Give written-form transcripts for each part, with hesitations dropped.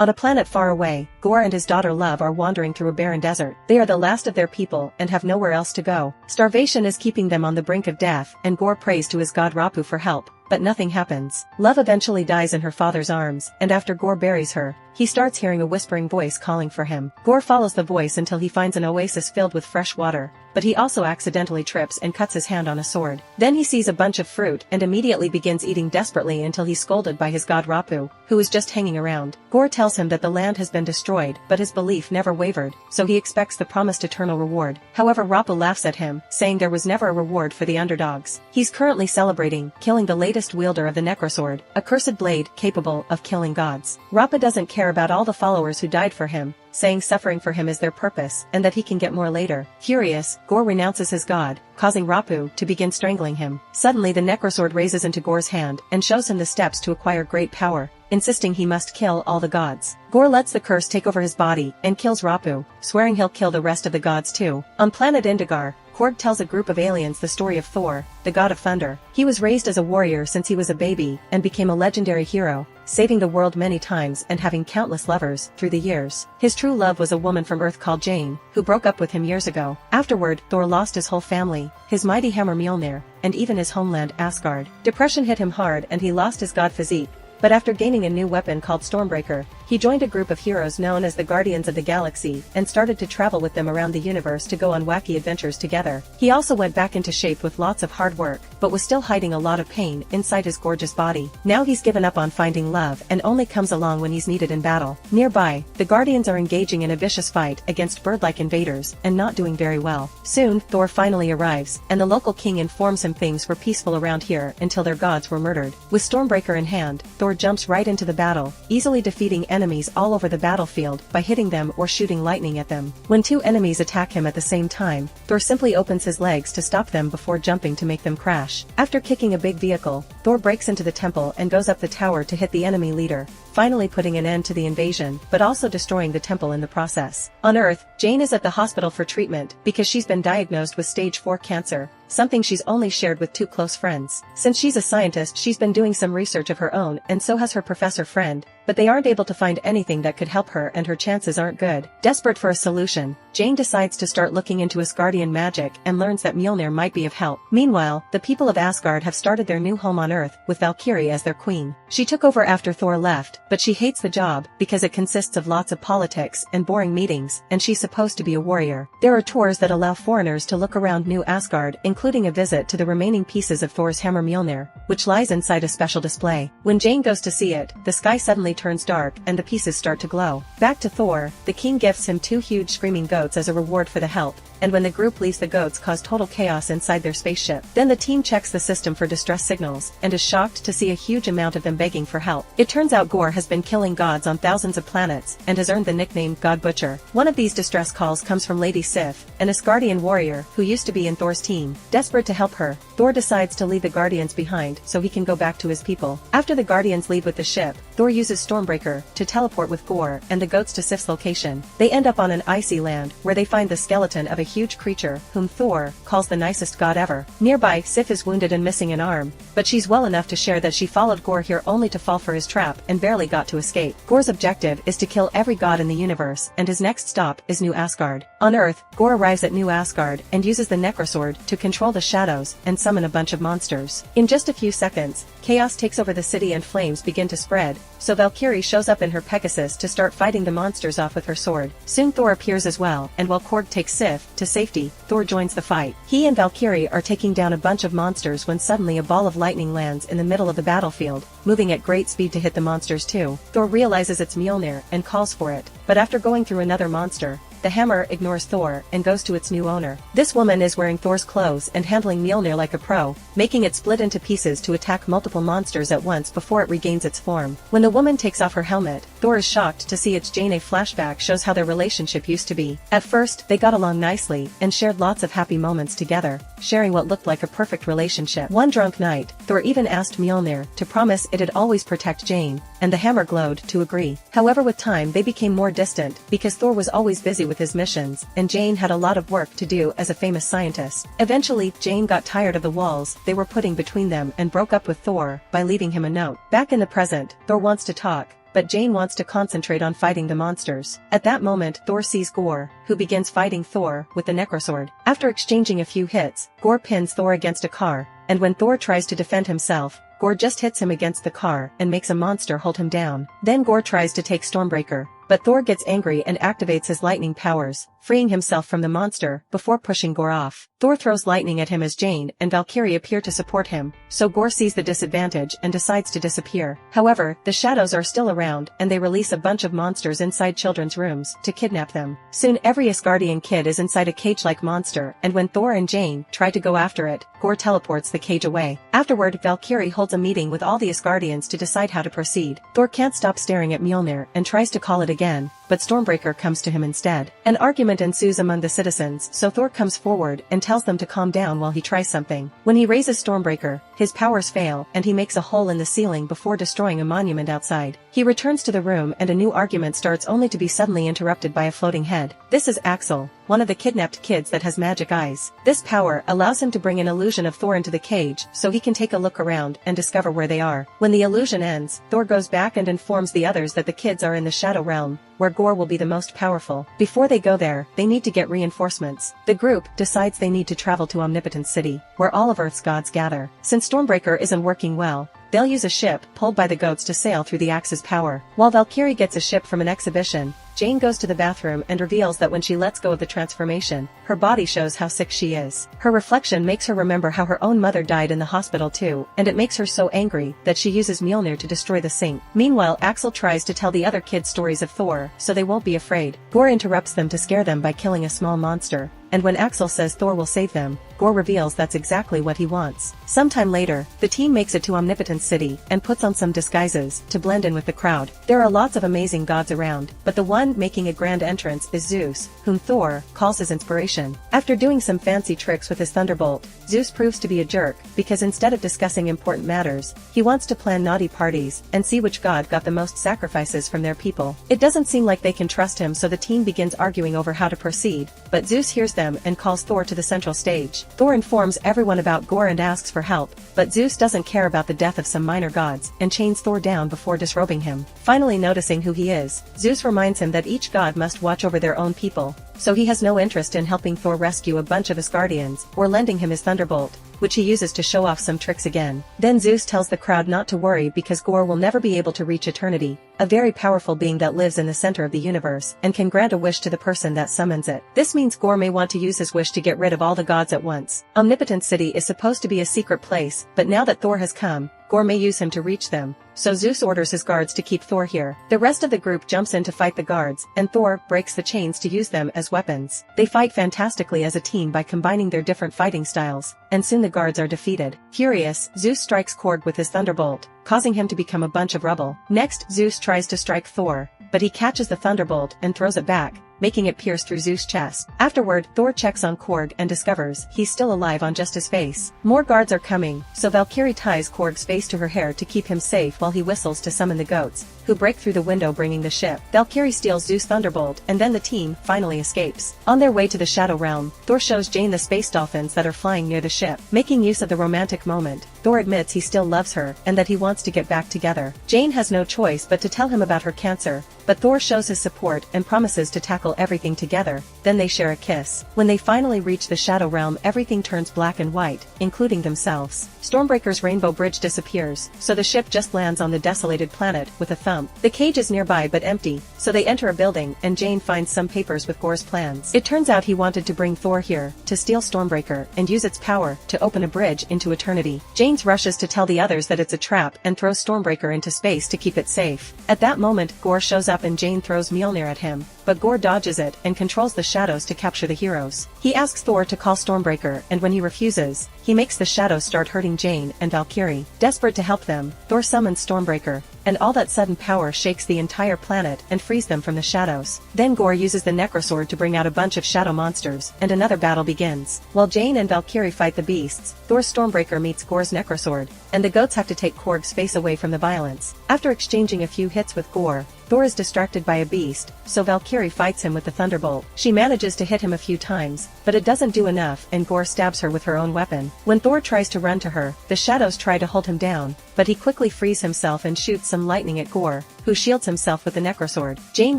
On a planet far away, Gore and his daughter Love are wandering through a barren desert. They are the last of their people and have nowhere else to go. Starvation is keeping them on the brink of death, and Gore prays to his god Rapu for help, but nothing happens. Love eventually dies in her father's arms, and after Gore buries her, he starts hearing a whispering voice calling for him. Gore follows the voice until he finds an oasis filled with fresh water, but he also accidentally trips and cuts his hand on a sword. Then he sees a bunch of fruit and immediately begins eating desperately until he's scolded by his god Rapu, who is just hanging around. Gore tells him that the land has been destroyed, but his belief never wavered, so he expects the promised eternal reward. However, Rapu laughs at him, saying there was never a reward for the underdogs. He's currently celebrating killing the latest wielder of the Necrosword, a cursed blade capable of killing gods. Rapu doesn't care about all the followers who died for him, saying suffering for him is their purpose and that he can get more later. Furious, Gore renounces his god, causing Rapu to begin strangling him. Suddenly the Necrosword raises into Gore's hand and shows him the steps to acquire great power, insisting he must kill all the gods. Gore lets the curse take over his body and kills Rapu, swearing he'll kill the rest of the gods too. On planet Indigar, Korg tells a group of aliens the story of Thor, the god of thunder. He was raised as a warrior since he was a baby and became a legendary hero, saving the world many times and having countless lovers through the years. His true love was a woman from Earth called Jane, who broke up with him years ago. Afterward, Thor lost his whole family, his mighty hammer Mjolnir, and even his homeland Asgard. Depression hit him hard and he lost his god physique. But after gaining a new weapon called Stormbreaker, he joined a group of heroes known as the Guardians of the Galaxy and started to travel with them around the universe to go on wacky adventures together. He also went back into shape with lots of hard work, but was still hiding a lot of pain inside his gorgeous body. Now he's given up on finding love and only comes along when he's needed in battle. Nearby, the Guardians are engaging in a vicious fight against bird-like invaders and not doing very well. Soon, Thor finally arrives, and the local king informs him things were peaceful around here until their gods were murdered. With Stormbreaker in hand, Thor jumps right into the battle, easily defeating enemies all over the battlefield by hitting them or shooting lightning at them. When two enemies attack him at the same time, Thor simply opens his legs to stop them before jumping to make them crash. After kicking a big vehicle, Thor breaks into the temple and goes up the tower to hit the enemy leader, finally putting an end to the invasion, but also destroying the temple in the process. On Earth, Jane is at the hospital for treatment because she's been diagnosed with stage 4 cancer, something she's only shared with 2 close friends. Since she's a scientist, she's been doing some research of her own, and so has her professor friend, but they aren't able to find anything that could help her and her chances aren't good. Desperate for a solution, Jane decides to start looking into Asgardian magic and learns that Mjolnir might be of help. Meanwhile, the people of Asgard have started their new home on Earth, with Valkyrie as their queen. She took over after Thor left, but she hates the job because it consists of lots of politics and boring meetings, and she's supposed to be a warrior. There are tours that allow foreigners to look around New Asgard, including a visit to the remaining pieces of Thor's hammer Mjolnir, which lies inside a special display. When Jane goes to see it, the sky suddenly turns dark and the pieces start to glow. Back to Thor, the king gifts him 2 huge screaming goats as a reward for the help, and when the group leaves, the goats cause total chaos inside their spaceship. Then the team checks the system for distress signals and is shocked to see a huge amount of them begging for help. It turns out Gore has been killing gods on thousands of planets and has earned the nickname God Butcher. One of these distress calls comes from Lady Sif, an Asgardian warrior who used to be in Thor's team. Desperate to help her, Thor decides to leave the Guardians behind so he can go back to his people. After the Guardians leave with the ship, Thor uses Stormbreaker to teleport with Gore and the goats to Sif's location. They end up on an icy land where they find the skeleton of a huge creature whom Thor calls the nicest god ever. Nearby, Sif is wounded and missing an arm, but she's well enough to share that she followed Gore here only to fall for his trap and barely got to escape. Gore's objective is to kill every god in the universe, and his next stop is New Asgard. On Earth, Gore arrives at New Asgard and uses the Necrosword to control the shadows and summon a bunch of monsters. In just a few seconds, chaos takes over the city and flames begin to spread, so Valkyrie shows up in her Pegasus to start fighting the monsters off with her sword. Soon Thor appears as well, and while Korg takes Sif to safety, Thor joins the fight. He and Valkyrie are taking down a bunch of monsters when suddenly a ball of lightning lands in the middle of the battlefield, moving at great speed to hit the monsters too. Thor realizes it's Mjolnir and calls for it, but after going through another monster, the hammer ignores Thor and goes to its new owner. This woman is wearing Thor's clothes and handling Mjolnir like a pro, making it split into pieces to attack multiple monsters at once before it regains its form. When the woman takes off her helmet, Thor is shocked to see it's Jane. A flashback shows how their relationship used to be. At first, they got along nicely and shared lots of happy moments together, sharing what looked like a perfect relationship. One drunk night, Thor even asked Mjolnir to promise it'd always protect Jane, and the hammer glowed to agree. However, with time they became more distant because Thor was always busy with his missions, and Jane had a lot of work to do as a famous scientist. Eventually, Jane got tired of the walls they were putting between them and broke up with Thor by leaving him a note. Back in the present, Thor wants to talk, but Jane wants to concentrate on fighting the monsters. At that moment, Thor sees Gore, who begins fighting Thor with the necrosword. After exchanging a few hits, Gore pins Thor against a car, and when Thor tries to defend himself, Gore just hits him against the car and makes a monster hold him down. Then Gore tries to take Stormbreaker, but Thor gets angry and activates his lightning powers, freeing himself from the monster before pushing Gore off. Thor throws lightning at him as Jane and Valkyrie appear to support him, so Gore sees the disadvantage and decides to disappear. However, the shadows are still around and they release a bunch of monsters inside children's rooms to kidnap them. Soon every Asgardian kid is inside a cage-like monster, and when Thor and Jane try to go after it, Gore teleports the cage away. Afterward, Valkyrie holds a meeting with all the Asgardians to decide how to proceed. Thor can't stop staring at Mjolnir and tries to call it again, but Stormbreaker comes to him instead. An argument ensues among the citizens, so Thor comes forward and tells them to calm down while he tries something. When he raises Stormbreaker, his powers fail and he makes a hole in the ceiling before destroying a monument outside. He returns to the room and a new argument starts, only to be suddenly interrupted by a floating head. This is Axel, one of the kidnapped kids that has magic eyes. This power allows him to bring an illusion of Thor into the cage so he can take a look around and discover where they are. When the illusion ends, Thor goes back and informs the others that the kids are in the Shadow Realm, where Gore will be the most powerful. Before they go there, they need to get reinforcements. The group decides they need to travel to Omnipotence City, where all of Earth's gods gather. Since Stormbreaker isn't working well, they'll use a ship pulled by the goats to sail through the axe's power. While Valkyrie gets a ship from an exhibition, Jane goes to the bathroom and reveals that when she lets go of the transformation, her body shows how sick she is. Her reflection makes her remember how her own mother died in the hospital too, and it makes her so angry that she uses Mjolnir to destroy the sink. Meanwhile, Axel tries to tell the other kids stories of Thor, so they won't be afraid. Gore interrupts them to scare them by killing a small monster, and when Axel says Thor will save them, Gore reveals that's exactly what he wants. Sometime later, the team makes it to Omnipotence City and puts on some disguises to blend in with the crowd. There are lots of amazing gods around, but the one making a grand entrance is Zeus, whom Thor calls his inspiration. After doing some fancy tricks with his thunderbolt, Zeus proves to be a jerk because instead of discussing important matters, he wants to plan naughty parties and see which god got the most sacrifices from their people. It doesn't seem like they can trust him, so the team begins arguing over how to proceed, but Zeus hears them and calls Thor to the central stage. Thor informs everyone about Gore and asks for help, but Zeus doesn't care about the death of some minor gods and chains Thor down before disrobing him. Finally noticing who he is, Zeus reminds him that each god must watch over their own people, so he has no interest in helping Thor rescue a bunch of Asgardians or lending him his thunderbolt, which he uses to show off some tricks again. Then Zeus tells the crowd not to worry because Gore will never be able to reach eternity, a very powerful being that lives in the center of the universe and can grant a wish to the person that summons it. This means Gore may want to use his wish to get rid of all the gods at once. Omnipotence City is supposed to be a secret place, but now that Thor has come, Gore may use him to reach them, so Zeus orders his guards to keep Thor here. The rest of the group jumps in to fight the guards, and Thor breaks the chains to use them as weapons. They fight fantastically as a team by combining their different fighting styles, and soon the guards are defeated. Furious, Zeus strikes Korg with his thunderbolt, causing him to become a bunch of rubble. Next, Zeus tries to strike Thor, but he catches the thunderbolt and throws it back, making it pierce through Zeus' chest. Afterward, Thor checks on Korg and discovers he's still alive on just his face. More guards are coming, so Valkyrie ties Korg's face to her hair to keep him safe while he whistles to summon the goats, who break through the window bringing the ship. Valkyrie steals Zeus' thunderbolt and then the team finally escapes. On their way to the Shadow Realm, Thor shows Jane the space dolphins that are flying near the ship. Making use of the romantic moment, Thor admits he still loves her and that he wants to get back together. Jane has no choice but to tell him about her cancer, but Thor shows his support and promises to tackle everything together. Then they share a kiss. When they finally reach the Shadow Realm, everything turns black and white, including themselves. Stormbreaker's rainbow bridge disappears, so the ship just lands on the desolated planet with a thump. The cage is nearby but empty, so they enter a building and Jane finds some papers with Gore's plans. It turns out he wanted to bring Thor here to steal Stormbreaker and use its power to open a bridge into eternity. Jane rushes to tell the others that it's a trap and throws Stormbreaker into space to keep it safe. At that moment, Gore shows up and Jane throws Mjolnir at him, but Gore dodges it and controls the shadows to capture the heroes. He asks Thor to call Stormbreaker, and when he refuses, he makes the shadows start hurting Jane and Valkyrie. Desperate to help them, Thor summons Stormbreaker, and all that sudden power shakes the entire planet and frees them from the shadows. Then Gore uses the Necrosword to bring out a bunch of shadow monsters, and another battle begins. While Jane and Valkyrie fight the beasts, Thor's Stormbreaker meets Gore's Necrosword, and the goats have to take Korg's face away from the violence. After exchanging a few hits with Gore, Thor is distracted by a beast, so Valkyrie fights him with the Thunderbolt. She manages to hit him a few times, but it doesn't do enough and Gore stabs her with her own weapon. When Thor tries to run to her, the shadows try to hold him down, but he quickly frees himself and shoots some lightning at Gore, who shields himself with the necrosword. Jane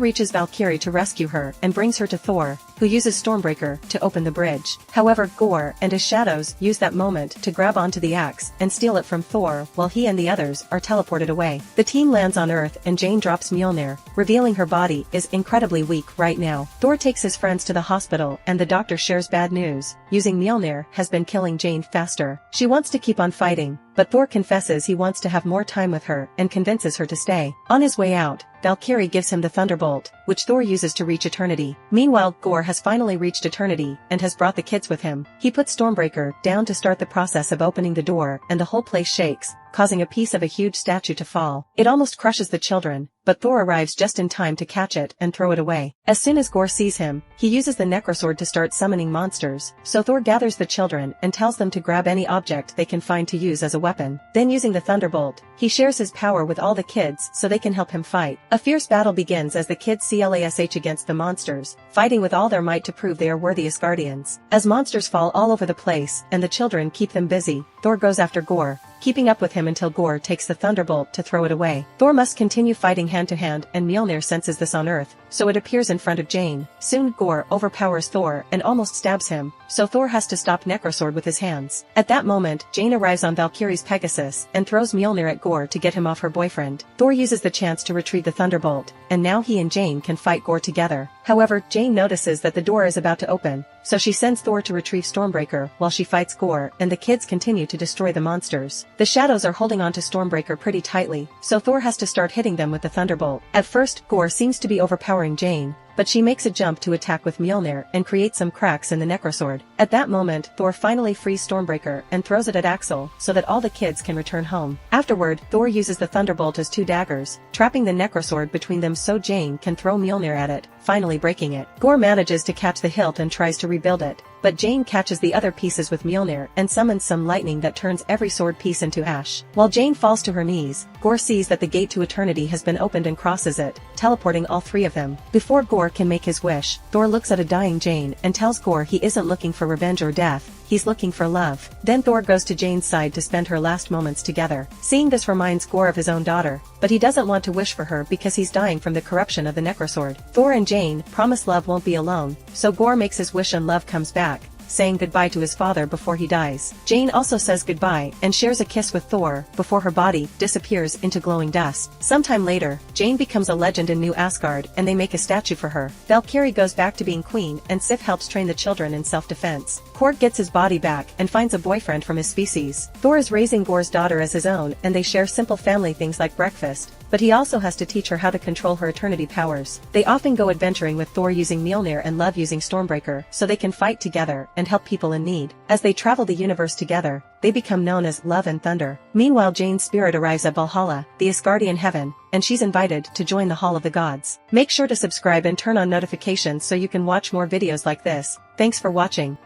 reaches Valkyrie to rescue her and brings her to Thor, who uses Stormbreaker to open the bridge. However, Gore and his shadows use that moment to grab onto the axe and steal it from Thor while he and the others are teleported away. The team lands on Earth and Jane drops Mjolnir, revealing her body is incredibly weak right now. Thor takes his friends to the hospital and the doctor shares bad news. Using Mjolnir has been killing Jane faster. She wants to keep on fighting, but Thor confesses he wants to have more time with her and convinces her to stay. On his way out, Valkyrie gives him the Thunderbolt, which Thor uses to reach Eternity. Meanwhile, Gore has finally reached Eternity and has brought the kids with him. He puts Stormbreaker down to start the process of opening the door and the whole place shakes, causing a piece of a huge statue to fall. It almost crushes the children, but Thor arrives just in time to catch it and throw it away. As soon as Gore sees him, he uses the necrosword to start summoning monsters, so Thor gathers the children and tells them to grab any object they can find to use as a weapon. Then using the Thunderbolt, he shares his power with all the kids so they can help him fight. A fierce battle begins as the kids clash against the monsters, fighting with all their might to prove they are worthy as guardians. As monsters fall all over the place and the children keep them busy, Thor goes after Gore, keeping up with him until Gore takes the Thunderbolt to throw it away. Thor must continue fighting hand-to-hand and Mjolnir senses this on Earth, so it appears in front of Jane. Soon Gore overpowers Thor and almost stabs him, so Thor has to stop Necrosword with his hands. At that moment, Jane arrives on Valkyrie's Pegasus and throws Mjolnir at Gore to get him off her boyfriend. Thor uses the chance to retrieve the Thunderbolt, and now he and Jane can fight Gore together. However, Jane notices that the door is about to open, so she sends Thor to retrieve Stormbreaker while she fights Gore and the kids continue to destroy the monsters. The shadows are holding on to Stormbreaker pretty tightly, so Thor has to start hitting them with the Thunderbolt. At first, Gore seems to be overpowering Jane, but she makes a jump to attack with Mjolnir and creates some cracks in the Necrosword. At that moment, Thor finally frees Stormbreaker and throws it at Axel so that all the kids can return home. Afterward, Thor uses the Thunderbolt as two daggers, trapping the Necrosword between them so Jane can throw Mjolnir at it, finally breaking it. Gore manages to catch the hilt and tries to rebuild it, but Jane catches the other pieces with Mjolnir and summons some lightning that turns every sword piece into ash. While Jane falls to her knees, Gore sees that the gate to Eternity has been opened and crosses it, teleporting all three of them. Before Gore can make his wish, Thor looks at a dying Jane and tells Gore he isn't looking for revenge or death, he's looking for love. Then Thor goes to Jane's side to spend her last moments together. Seeing this reminds Gore of his own daughter, but he doesn't want to wish for her because he's dying from the corruption of the Necrosword. Thor and Jane promise love won't be alone, so Gore makes his wish and love comes back, saying goodbye to his father before he dies. Jane also says goodbye and shares a kiss with Thor before her body disappears into glowing dust. Sometime later, Jane becomes a legend in New Asgard and they make a statue for her. Valkyrie goes back to being queen and Sif helps train the children in self-defense. Korg gets his body back and finds a boyfriend from his species. Thor is raising Gore's daughter as his own and they share simple family things like breakfast, but he also has to teach her how to control her Eternity powers. They often go adventuring with Thor using Mjolnir and Love using Stormbreaker so they can fight together and help people in need. As they travel the universe together, they become known as Love and Thunder. Meanwhile, Jane's spirit arrives at Valhalla, the Asgardian heaven, and she's invited to join the Hall of the Gods. Make sure to subscribe and turn on notifications so you can watch more videos like this. Thanks for watching.